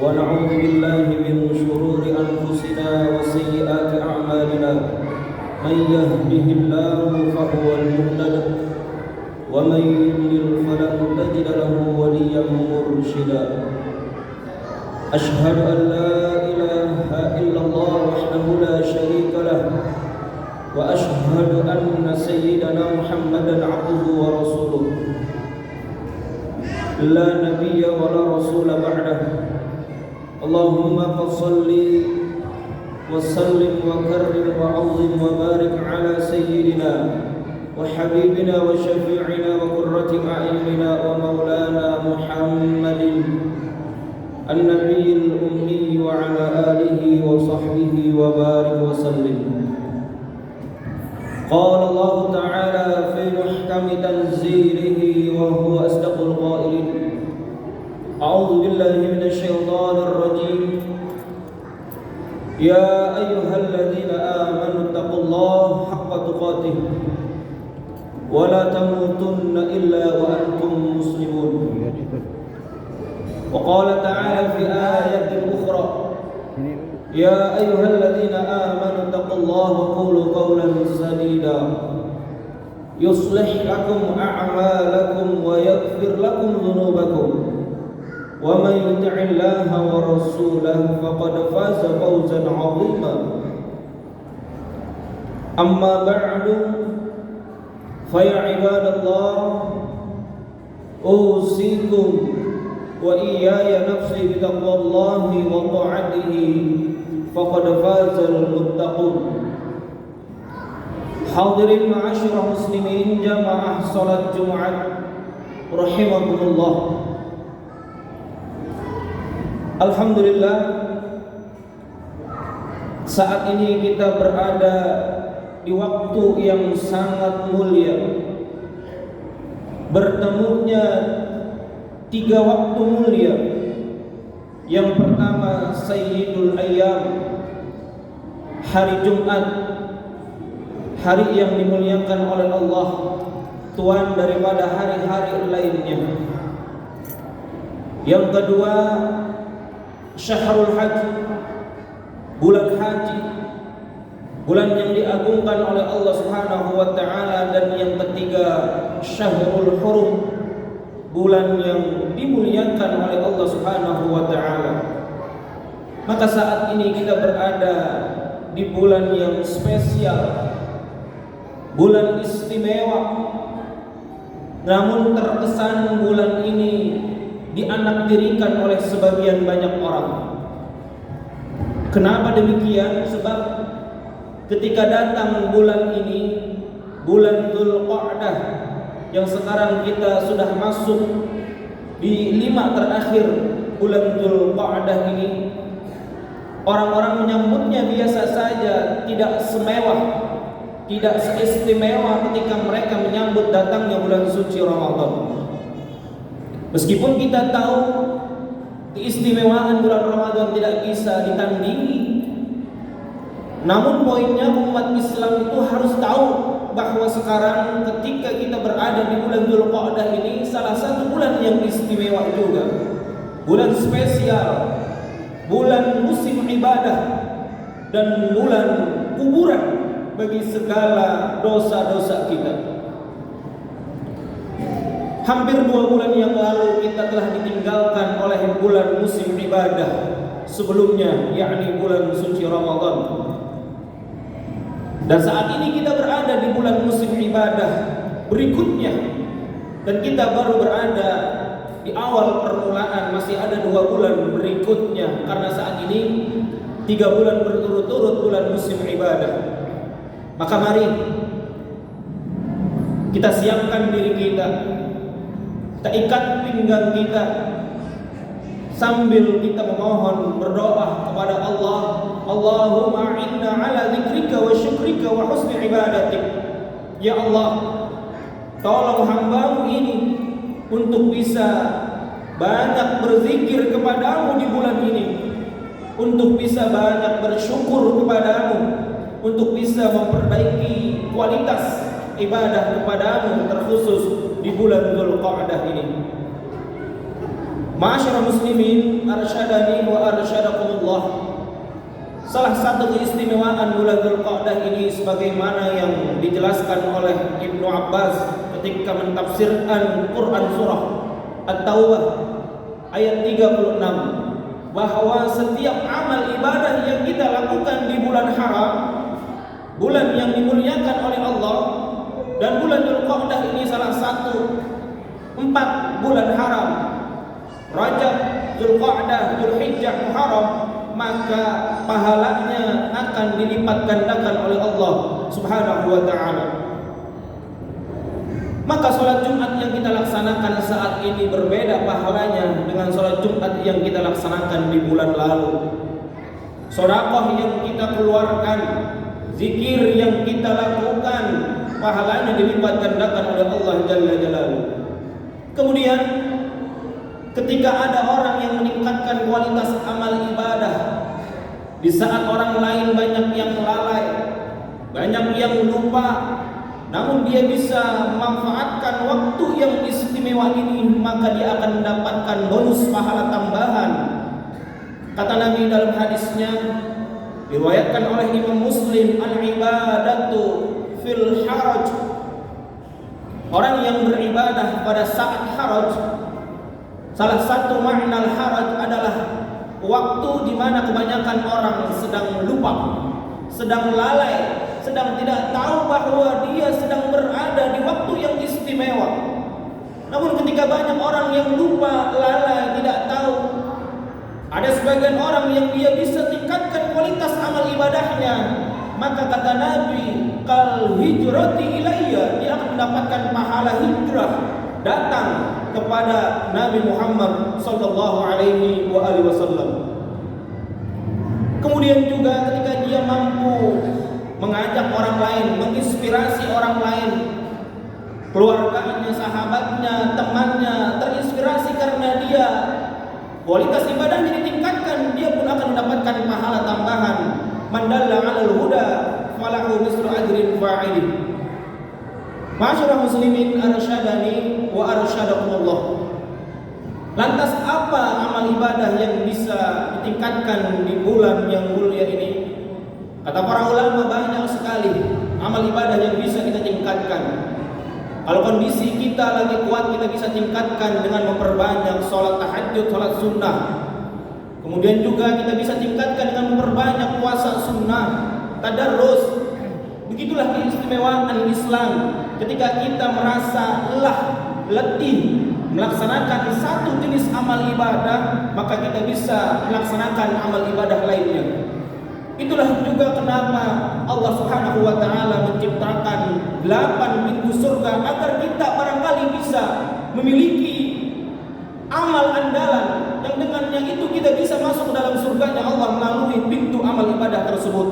ونعوذ بالله من شرور أنفسنا وسيئات أعمالنا من يهده الله فهو المهتد ومن يضلل فلن تجد له وليا مرشدا أشهد أن لا إله إلا الله وحده لا شريك له وأشهد أن سيدنا محمدا عبده ورسوله لا نبي ولا رسول بعده اللهم فصل وسلم وكرم وعظم وبارك على سيدنا وحبيبنا وشفيعنا وقرة أعيننا ومولانا محمد النبي الأمي وعلى آله وصحبه وبارك وسلم. قال الله تعالى في محكم تنزيله وهو أصدق القائلين أعوذ بالله من الشيطان الرجيم يا أيها الذين آمنوا اتقوا الله حق تقاته ولا تموتن إلا وأنتم مسلمون. وقال تعالى في آية أخرى يا أيها الذين آمنوا اتقوا الله وقولوا قولا سديدا يصلح لكم أعمالكم ويغفر لكم ذنوبكم ومن يطع الله ورسوله فقد فاز فوزا عظيما. أما بعد فيا عباد الله أوصيكم وإياي نفسي بتقوى الله وطاعته فقد فاز المتقون. Hadirin ma'asyiral muslimin jamaah salat Jumat rahimakumullah. Alhamdulillah, saat ini kita berada di waktu yang sangat mulia, bertemunya 3 waktu mulia. Yang pertama Sayyidul Ayyam, hari Jumat, hari yang dimuliakan oleh Allah, tuan daripada hari-hari lainnya. Yang kedua Syahrul Haji, bulan haji, bulan yang diagungkan oleh Allah Subhanahu wa taala. Dan yang ketiga Syahrul Hurum, bulan yang dimuliakan oleh Allah Subhanahu wa taala. Maka saat ini kita berada di bulan yang spesial, bulan istimewa. Namun terkesan bulan ini dianaktirikan oleh sebagian banyak orang. Kenapa demikian? Sebab ketika datang bulan ini, bulan Dzulqa'dah, yang sekarang kita sudah masuk di 5 terakhir bulan Dzulqa'dah ini, orang-orang menyambutnya biasa saja, tidak semewah, tidak seistimewa ketika mereka menyambut datangnya bulan suci Ramadan. Meskipun kita tahu keistimewaan bulan Ramadan tidak bisa ditandingi, namun poinnya umat Islam itu harus tahu bahwa sekarang ketika kita berada di bulan Dzulqa'dah ini, salah satu bulan yang istimewa juga, bulan spesial, bulan musim ibadah, dan bulan kuburan bagi segala dosa-dosa kita. Hampir 2 bulan yang lalu kita telah ditinggalkan oleh bulan musim ibadah sebelumnya, yakni bulan suci Ramadan. Dan saat ini kita berada di bulan musim ibadah berikutnya, dan kita baru berada di awal permulaan, masih ada 2 bulan berikutnya. Karena saat ini 3 bulan berturut-turut bulan musim ibadah. Maka mari kita siapkan diri kita, kita ikat pinggang kita sambil kita memohon, berdoa kepada Allah. Allahumma inna ala dzikrika wa syukrika wa husni ibadatik. Ya Allah, tolong hamba-Mu ini untuk bisa banyak berzikir kepadamu di bulan ini, untuk bisa banyak bersyukur kepadamu, untuk bisa memperbaiki kualitas ibadah kepadamu, terkhusus di bulan Dzulqa'dah ini. Ma'asyiral muslimin, arsyadani wa arsyadakumullah. Salah satu keistimewaan bulan Dzulqa'dah ini sebagaimana yang dijelaskan oleh Ibnu Abbas ketika mentafsirkan Quran surah At-Taubah ayat 36, bahwa setiap amal ibadah yang kita lakukan di bulan haram, bulan yang dimuliakan oleh Allah, dan bulan Dzulqa'dah ini salah satu 4 bulan haram, Rajab, Dzulqa'dah, Dzulhijjah, Muharram, maka pahalanya akan dilipat gandakan oleh Allah Subhanahu wa taala. Maka sholat Jumat yang kita laksanakan saat ini berbeda pahalanya dengan sholat Jumat yang kita laksanakan di bulan lalu. Sedekah yang kita keluarkan, zikir yang kita lakukan, pahalanya dilipat gandakan oleh Allah Jalla Jalaluhu. Kemudian ketika ada orang yang meningkatkan kualitas amal ibadah di saat orang lain banyak yang lalai, banyak yang lupa, namun dia bisa memanfaatkan waktu yang istimewa ini, maka dia akan mendapatkan bonus pahala tambahan. Kata Nabi dalam hadisnya, diriwayatkan oleh Imam Muslim, al-ibadatu fil haraj. Orang yang beribadah pada saat haraj, salah satu makna al-haraj adalah waktu di mana kebanyakan orang sedang lupa, sedang lalai, sedang tidak tahu bahwa dia sedang berada di waktu yang istimewa. Namun ketika banyak orang yang lupa, lalai, tidak tahu, ada sebagian orang yang dia bisa tingkatkan kualitas amal ibadahnya, maka kata Nabi, kal hijrati ilayya, dia akan mendapatkan pahala hijrah datang kepada Nabi Muhammad sallallahu alaihi wasallam. Kemudian juga ketika dia mampu mengajak orang lain, menginspirasi orang lain, keluarganya, sahabatnya, temannya terinspirasi karena dia, kualitas ibadahnya ditingkatkan, dia pun akan mendapatkan pahala tambahan. Man dalla 'alal huda falahu mislu ajrin fa'ilih. Ma'asyiral muslimin, arsyadani wa arsyadakumullah. Lantas apa amal ibadah yang bisa ditingkatkan di bulan yang mulia ini? Kata para ulama, banyak sekali amal ibadah yang bisa kita tingkatkan. Kalau kondisi kita lagi kuat, kita bisa tingkatkan dengan memperbanyak sholat tahajud, sholat sunnah. Kemudian juga kita bisa tingkatkan dengan memperbanyak puasa sunnah, tadarrus. Begitulah keistimewaan Islam. Ketika kita merasa lelah, letih melaksanakan satu jenis amal ibadah, maka kita bisa melaksanakan amal ibadah lainnya. Itulah juga kenapa Allah Subhanahu wa taala menciptakan 8 pintu surga agar kita barangkali bisa memiliki amal andalan yang dengannya itu kita bisa masuk ke dalam surganya Allah melalui pintu amal ibadah tersebut.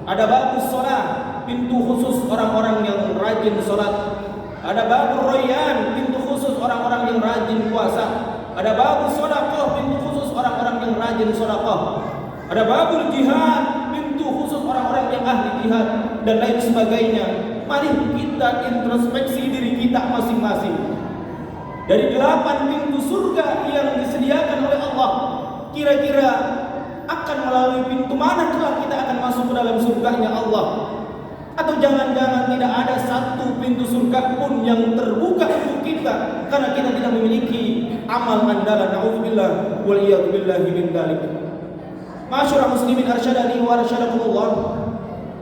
Ada babus shalah, pintu khusus orang-orang yang rajin salat. Ada babur rayyan, pintu khusus orang-orang yang rajin puasa. Ada babus shadaqah, pintu khusus orang-orang yang rajin sedekah. Ada babul jihad, pintu khusus orang-orang yang ahli jihad, dan lain sebagainya. Mari kita introspeksi diri kita masing-masing. Dari 8 pintu surga yang disediakan oleh Allah, kira-kira akan melalui pintu mana kelak kita akan masuk ke dalam surganya Allah? Atau jangan-jangan tidak ada satu pintu surga pun yang terbuka untuk kita karena kita tidak memiliki amal andalan. Nauzubillah wal iyad billahi min dzalik. Ma'asyiral muslimin, arsyadani wa arsyadakumullah.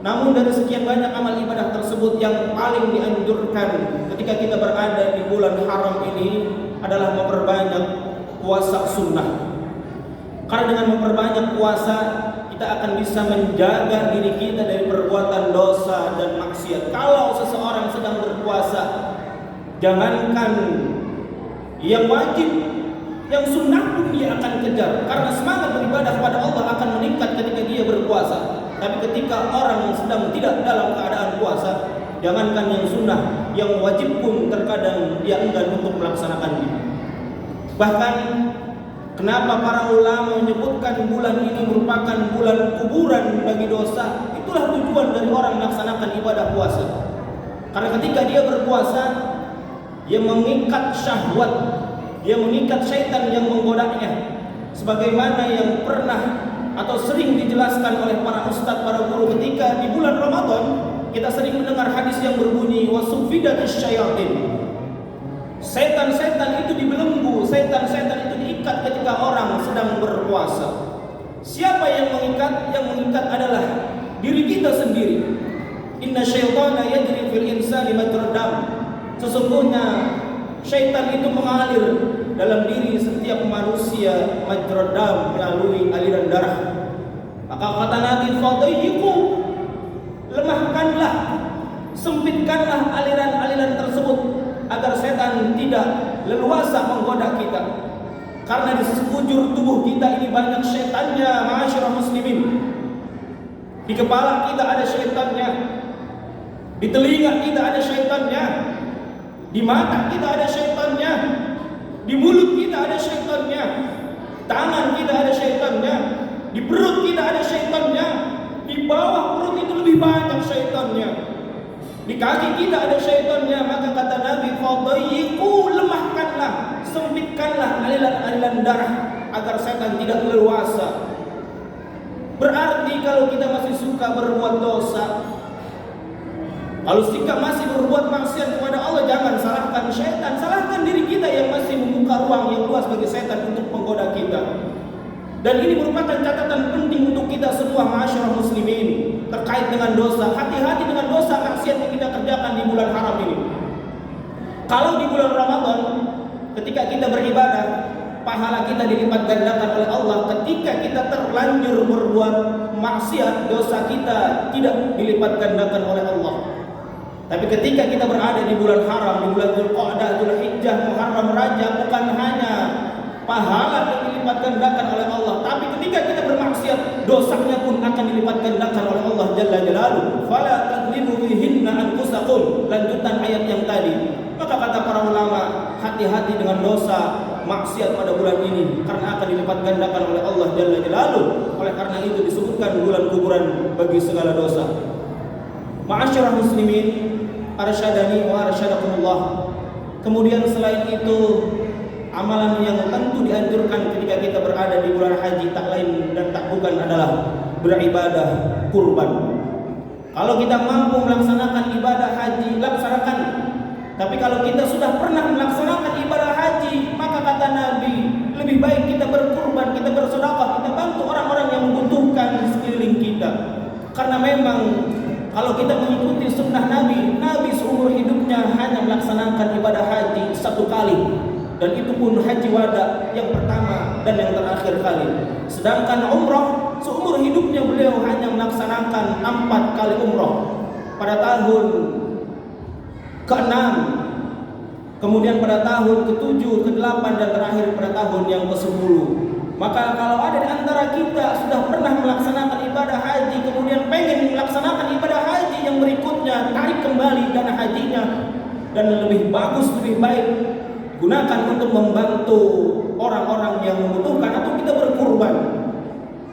Namun dari sekian banyak amal ibadah tersebut, yang paling dianjurkan ketika kita berada di bulan haram ini adalah memperbanyak puasa sunnah. Karena dengan memperbanyak puasa, kita akan bisa menjaga diri kita dari perbuatan dosa dan maksiat. Kalau seseorang sedang berpuasa, jangankan yang wajib, yang sunnah pun dia akan kejar. Karena semangat beribadah kepada Allah akan meningkat ketika dia berpuasa. Tapi ketika orang sedang tidak dalam keadaan puasa, jangankan yang sunnah, yang wajib pun terkadang dia enggan untuk melaksanakannya. Bahkan kenapa para ulama menyebutkan bulan ini merupakan bulan kuburan bagi dosa? Itulah tujuan dari orang melaksanakan ibadah puasa. Karena ketika dia berpuasa, dia mengikat syahwat, dia mengikat syaitan yang menggodanya. Sebagaimana yang pernah atau sering dijelaskan oleh para ustadz, para guru ketika di bulan Ramadan, kita sering mendengar hadis yang berbunyi wasufidatish syayatin. Setan-setan itu dibelenggu, setan-setan itu diikat ketika orang sedang berpuasa. Siapa yang mengikat? Yang mengikat adalah diri kita sendiri. Inna syaitana yajri fil insani majra dam. Sesungguhnya syaitan itu mengalir dalam diri setiap manusia majra dam, melalui aliran darah. Maka kata Nabi, fadayyiqu, lemahkanlah, sempitkanlah aliran-aliran tersebut agar setan tidak leluasa menggoda kita. Karena di sekujur tubuh kita ini banyak syaitannya, ma'asyiral muslimin. Di kepala kita ada syaitannya, di telinga kita ada syaitannya, di mata kita ada syaitannya, di mulut kita ada syaitannya, tangan kita ada syaitannya, di perut kita ada syaitannya, di bawah perut itu lebih banyak syaitannya, di kaki kita ada syaitannya. Maka kata Nabi, fadayyiqu, lemahkanlah, sempitkanlah aliran-aliran darah agar setan tidak leluasa. Berarti kalau kita masih suka berbuat dosa, kalau sikap masih berbuat maksiat kepada Allah, jangan salahkan syaitan, salahkan diri kita yang masih membuka ruang yang luas bagi setan untuk menggoda kita. Dan ini merupakan catatan penting untuk kita semua, ma'asyiral muslimin, terkait dengan dosa. Hati-hati dengan dosa maksiat yang kita kerjakan di bulan haram ini. Kalau di bulan Ramadan, ketika kita beribadah, pahala kita dilipat gandakan oleh Allah. Ketika kita terlanjur berbuat maksiat, dosa kita tidak dilipat gandakan oleh Allah. Tapi ketika kita berada di bulan haram, di bulan Dzulqa'dah, Dzulhijjah, Muharram, Rajab, bukan hanya pahala yang dilipat gandakan oleh Allah, tapi ketika kita bermaksiat, dosanya pun akan dilipat gandakan oleh Allah Jalla Jalaluhu. Fala tadlimu bihinna anfusakum, lanjutan ayat yang tadi. Maka kata para ulama, hati-hati dengan dosa maksiat pada bulan ini, karena akan dilipat gandakan oleh Allah Jalla Jalaluhu. Oleh karena itu disebutkan bulan kuburan bagi segala dosa. Ma'asyiral muslimin, arsyadani wa arsyadakumullah. Kemudian selain itu, amalan yang tentu dianjurkan ketika kita berada di bulan haji tak lain dan tak bukan adalah beribadah kurban. Kalau kita mampu melaksanakan ibadah haji, laksanakan. Tapi kalau kita sudah pernah melaksanakan ibadah haji, maka kata Nabi, lebih baik kita berkurban, kita bersedekah, kita bantu orang-orang yang membutuhkan di sekeliling kita. Karena memang kalau kita mengikuti sunnah Nabi, Nabi seumur hidupnya hanya melaksanakan ibadah haji satu kali, dan itu pun haji wada yang pertama dan yang terakhir kali. Sedangkan umrah, seumur hidupnya beliau hanya melaksanakan 4 kali umrah. Pada tahun ke-6, kemudian pada tahun ke-7, ke-8, dan terakhir pada tahun yang ke-10. Maka kalau ada di antara kita sudah pernah melaksanakan ibadah haji, kemudian pengen melaksanakan ibadah haji yang berikutnya, tarik kembali dana hajinya, dan lebih bagus, lebih baik gunakan untuk membantu orang-orang yang membutuhkan, atau kita berkurban.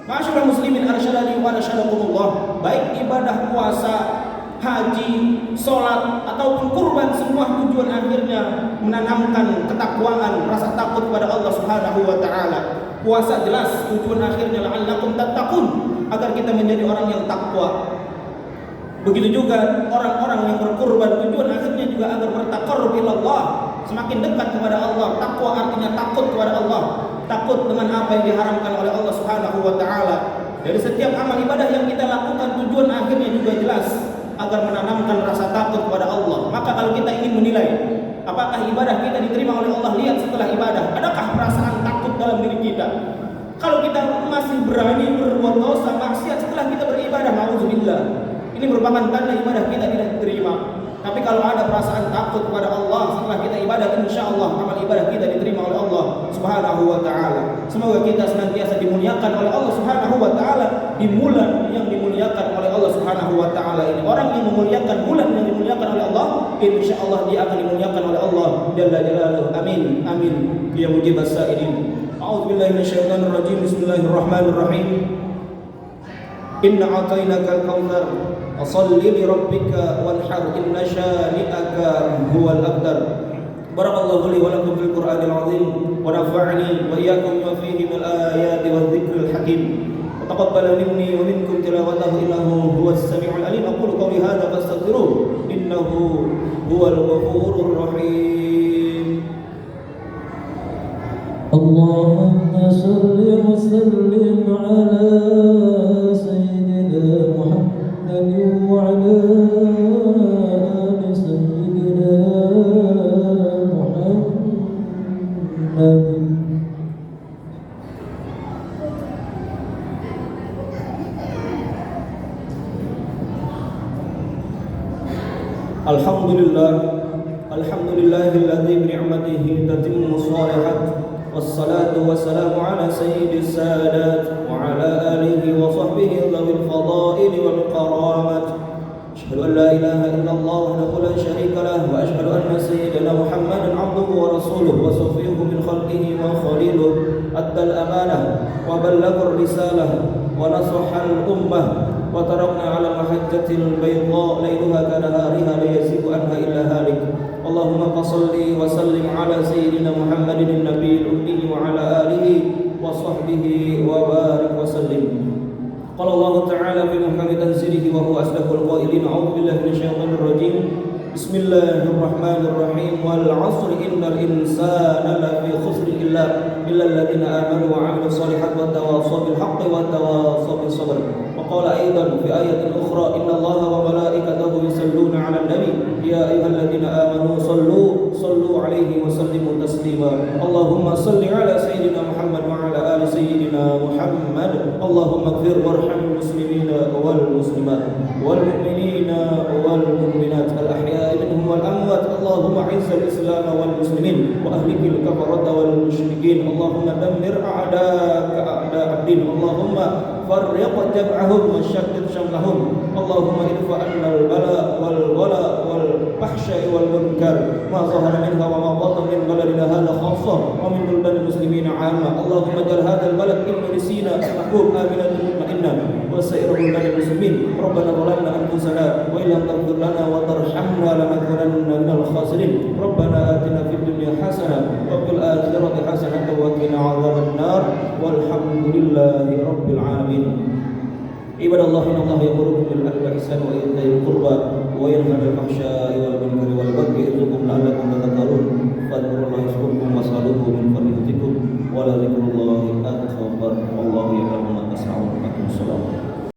Ma'asyiral muslimin, arsyadani wa arsyadakumullah, baik ibadah puasa, haji, sholat, ataupun kurban, semua tujuan akhirnya menanamkan ketakwaan, rasa takut kepada Allah Subhanahu wa taala. Puasa jelas tujuan akhirnya la'allakum tattaqun, agar kita menjadi orang yang takwa. Begitu juga orang-orang yang berkurban, tujuan akhirnya juga agar bertaqarrub ila Allah, semakin dekat kepada Allah. Takwa artinya takut kepada Allah, takut dengan apa yang diharamkan oleh Allah Subhanahu wa taala. Dari setiap amal ibadah yang kita lakukan, tujuan akhirnya juga jelas, agar menanamkan rasa takut kepada Allah. Maka kalau kita ingin menilai apakah ibadah kita diterima oleh Allah, lihat setelah ibadah, adakah perasaan takut dalam diri kita? Kalau kita masih berani berbuat dosa maksiat setelah kita beribadah, nauzubillah, ini merupakan tanda ibadah kita tidak diterima. Tapi kalau ada perasaan takut kepada Allah setelah kita ibadah, insya Allah amal ibadah kita diterima oleh Allah Subhanahu wa taala. Semoga kita senantiasa dimuliakan oleh Allah Subhanahu wa taala di bulan yang dimuliakan oleh Allah Subhanahu wa taala ini. Orang yang memuliakan bulan yang dimuliakan oleh Allah, insya Allah dia akan dimuliakan oleh Allah Jalla Jalaluhu. Amin amin ya mujibas sa'ilin. A'udzubillahi minasyaitonir rajim. Bismillahirrahmanirrahim. Inna a'tainakal kautsar fasalli li rabbika wanhar inna syani'aka huwal abtar. Barakallahu li wa lakum fil Qur'anil azim wa nafa'ani wa iyyakum bima fihi minal ayati wadh-dhikril hakim. Taqabbal minni wa minkum tilawatahu innahu huwas samiul alim. Aqulu qawli hadza fastaghfiruh innahu huwal ghafurur rahim. Allahumma salli wa sallim ala sayyidina Muhammadin wa ala ali sayyidina Muhammadin. Alhamdulillahilladzi bi ni'matihi tatimmu shalihat. Wassalatu wassalamu ala sayyidis sadat wa ala alihi wa sahbihi dhawil fadaili wal karamat. Asyhadu an la ilaha illallah wahdahu la syarika lah wa asyhadu anna sayyidana Muhammadan 'abduhu wa rasuluhu wa safiyyuhu min khalqihi wa khaliluhu. Addal amanah wa ballaghar risalah wa nasahal ummah wa tarakna 'ala mahajjatil bayda lailuha kanahariha la yazigu anha illa halik. Allahumma salli wa sallim ala sayyidina Muhammadin nabiyil ummi wa ala alihi wa sahbihi wa barik wa sallim. Qala Allah ta'ala fi muhkami tanzilihi wa huwa asdaqul qailin. A'udzu billahi minasyaitonir rajim. Bismillahirrahmanirrahim. Wal 'asri innal insana lafi khusr illa alladziina aamanu wa 'amilus solihati wa tawassaw bil haqqi wa tawassaw bis sabr. Wa qala aidan fi ayatin ukhra inna Allaha wa malaikatahu yusalluna 'alan nabi ya ayyuhalladziina aamanu sallu 'alaihi wa sallimu taslima. Allahumma salli 'ala sayyidina Muhammad wa 'ala ali sayyidina Muhammad. Allahumma ighfir warhamil muslimina wal muslimat wal mu'minina wal mu'minat al ahya'i minhum wal amwat. Allahumma 'izzal islam wal muslimin wa ahlikil kafarata wal musyrikin. Allahumma dammir a'da'aka a'da'ad din. Allahumma farriq jam'ahum wa shaddid shamlahum. Allahumma irfa 'anna al bala wal wala wal fahsya'i wal munkar ma zahara minha wa ma batana min baladina hadha khassah wa min buldanil muslimina 'amma. Allahumma ij'al hadzal balad Indonesia mahbub aminan mutmainnah wa sa'ir buldanil muslimin. Rabbana zalamna anfusana wa illam taghfir lana wa tarhamna lanakunanna minal khasirin. Rabbana atina fid dunya hasanah wa fil akhirati hasanah wa qina 'adzaban nar. Walhamdulillahi rabbil alamin. Ibadallah innallaha ya'muru bil 'adli wal ihsani wa ita'i dzil qurba wa yanha 'anil fahsya'i wal munkari